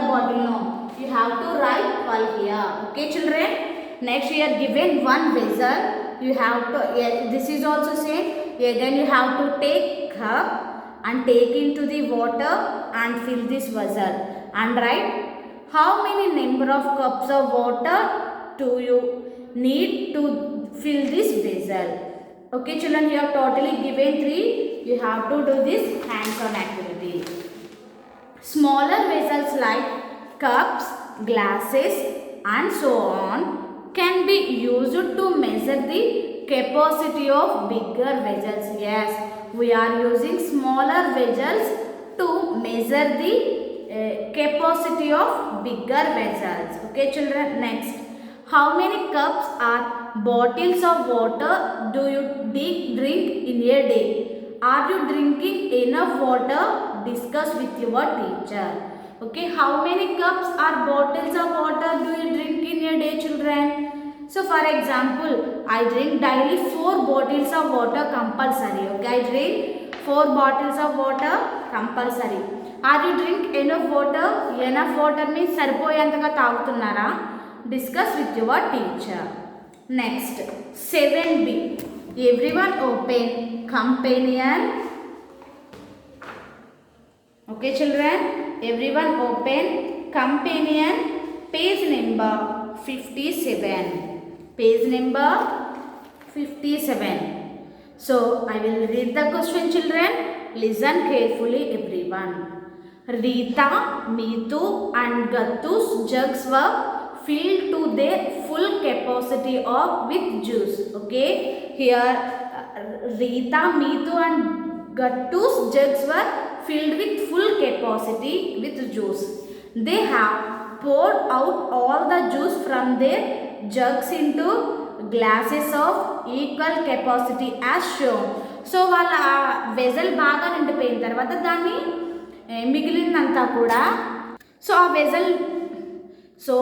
water bottle? No. You have to write 12 here. Okay, children. Next, we are given one vessel. You have to. This is also same. Again, you have to take cup and take into the water and fill this vessel and write how many number of cups of water do you need to fill this vessel. Okay, children. You have totally given 3. You have to do this hands-on activity. Smaller vessels like cups, glasses and so on can be used to measure the capacity of bigger vessels. Yes, we are using smaller vessels to measure the capacity of bigger vessels. Okay, children. Next, how many cups or bottles of water do you drink in a day? Are you drinking enough water? Discuss with your teacher. Okay, how many cups or bottles of water do you drink in a day, children? So, for example, I drink daily 4 bottles of water compulsory. Okay, I drink 4 bottles of water compulsory. Are you drink enough water? Enough water means సరిపోయేంతగా తాగుతున్నారా? Discuss with your teacher. Next, 7B. Everyone open companion. Okay, children. Everyone open companion page number 57. Page number 57. So, I will read the question, children. Listen carefully, everyone. Rita, Meetu and Gattu's jugs were filled to their full capacity with juice. Okay, here Rita, Meetu and Gattu's jugs were filled with full capacity with juice. They have poured out all the juice from their jugs into glasses of equal capacity as shown. So వాళ్ళ vessel బాగా నిండిపోయిన తర్వాత దాన్ని మిగిలినంతా కూడా So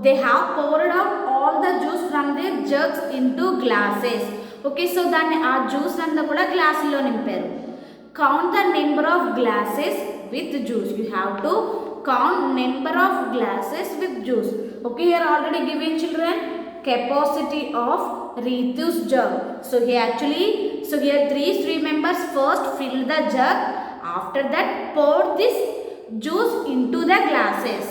they have poured out all the juice from their jugs into glasses. Okay, so దాన్ని ఆ juice అంతా కూడా గ్లాసుల్లో నింపారు. Count the number of glasses with juice. You have to count number of glasses with juice. Okay, here already given, children, capacity of Ritu's jug. So here three members first fill the jug. After that, pour this juice into the glasses.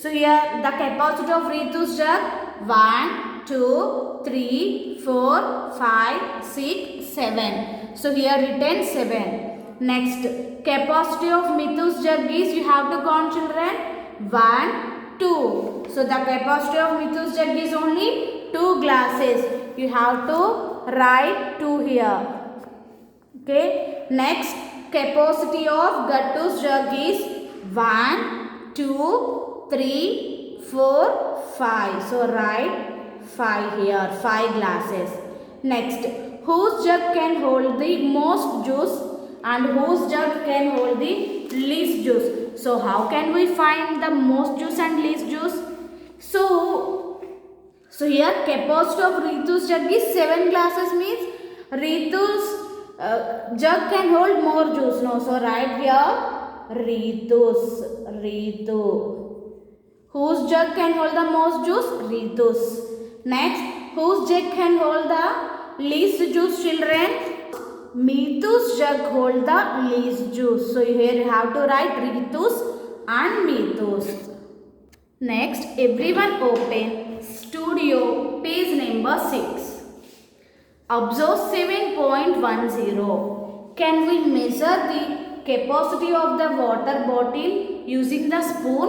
So here the capacity of Ritu's jug 1, 2, 3, 4, 5, 6, 7. So here written 7. Next, capacity of Mithu's jug is, you have to count, children, 1, 2. So the capacity of Mithu's jug is only 2 glasses. You have to write 2 here. Okay. Next, capacity of Gattu's jug is 1, 2, 3, 4, 5. So write 5 here, 5 glasses. Next, whose jug can hold the most juice and whose jug can hold the least juice? So how can we find the most juice and least juice? So here capacity of Ritu's jug is 7 glasses, means Ritu's jug can hold more juice. No, so write here Ritu. Whose jug can hold the most juice? Ritu's. Next, whose jug can hold the least juice, children? Meetu's jug hold the least juice. So here you have to write Ritu's and Meetu's. Next, everyone open studio page number 6. Observe 7.10. Can we measure the capacity of the water bottle using the spoon?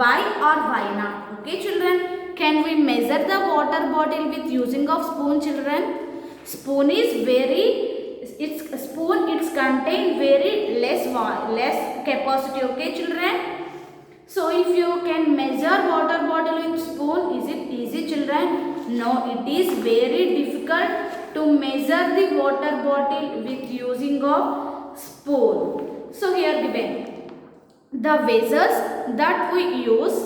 Why or why not? Okay, children. Can we measure the water bottle with using of spoon, children? Spoon is it's contain very less capacity. Okay, children. So if you can measure water bottle with spoon, is it easy, children? No, it is very difficult to measure the water bottle with using of spoon. So here given the vessels that we use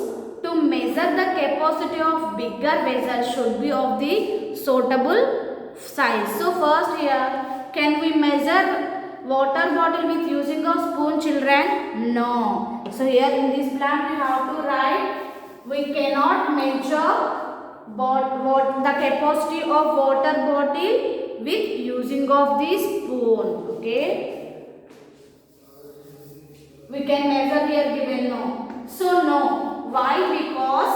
to measure the capacity of bigger vessels should be of the suitable size. So first here, can we measure water bottle with using of spoon, children? No. So here in this plan we have to write, we cannot measure what the capacity of water bottle with using of this spoon. Okay. We can measure here given no. So no. Why? Because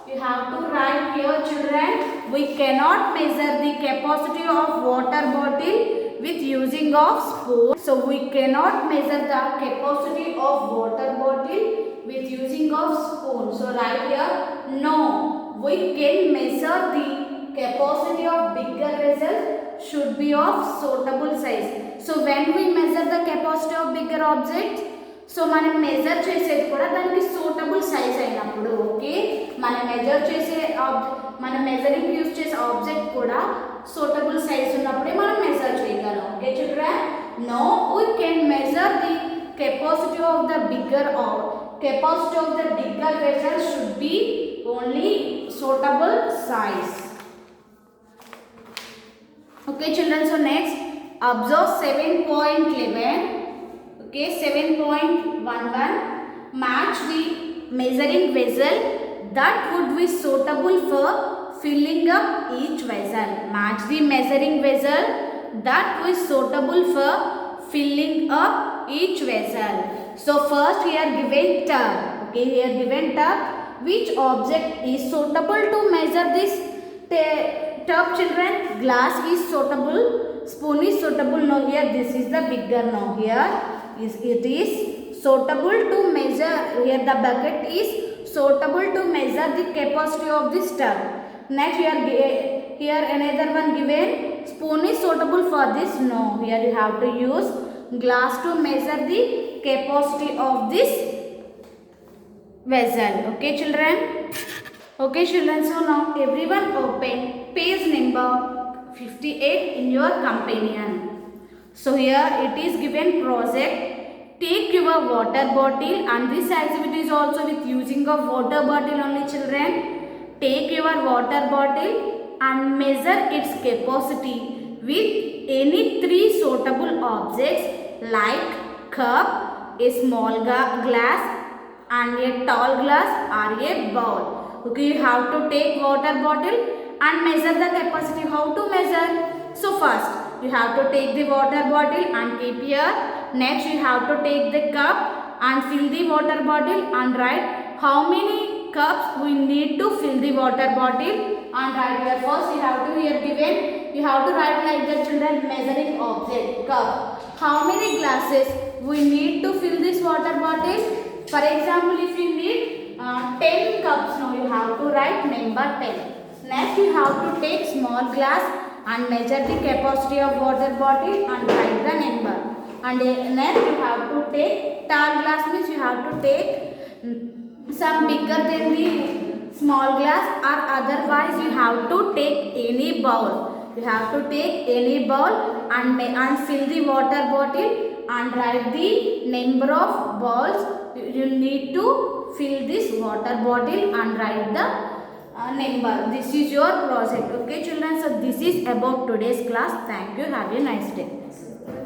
you have to write here, children, we cannot measure the capacity of water bottle with using of spoon. So we cannot measure the capacity of water bottle with using of spoon. So write here no. We can measure the capacity of bigger vessels should be of suitable size. So when we measure the capacity of bigger objects, so మనం measure చేసేది కూడా దానికి suitable size అయినప్పుడు, okay, మనం measure చేసే మనం measuring use చేసే object కూడా సూటబుల్ సైజ్ ఉన్నప్పుడే మనం మెజర్ చేయగలం. Okay children, no we can measure the capacity of the bigger vessel should be only suitable size. Okay children, so next observe 7.11. Okay, 7.11, match the measuring vessel that would be suitable for filling up each vessel. Match the measuring vessel that is suitable for filling up each vessel. So first we are given tub. Okay, here given tub. Which object is suitable to measure this tub, children? Glass is suitable, spoon is suitable. No, here this is the bigger. No, here it is suitable to measure. Here the bucket is suitable to measure the capacity of this tub. Next here another one given, spoon is suitable for this. No, here you have to use glass to measure the capacity of this vessel. Okay children. Okay children, so now everyone open page number 58 in your companion. So here it is given project, take your water bottle, and this activity is also with using of water bottle only, children. Take your water bottle and measure its capacity with any 3 suitable objects like cup, a small glass and a tall glass or a bowl. Okay, you have to take water bottle and measure the capacity. How to measure? So first you have to take the water bottle and keep here. Next you have to take the cup and fill the water bottle and write how many cups we need to fill the water bottle and write here. First you have to here given, you have to write like the children, measuring object cup. How many glasses we need to fill this water bottle? For example, if you need 10 cups, now you have to write number 10. Next you have to take small glass and measure the capacity of water bottle and write the number. And next you have to take tall glass, means you have to take some bigger than the small glass, or otherwise you have to take any bowl. You have to take any bowl and fill the water bottle and write the number of bowls you need to fill this water bottle and write the number. This is your project. Okay children, so this is about today's class. Thank you. Have a nice day.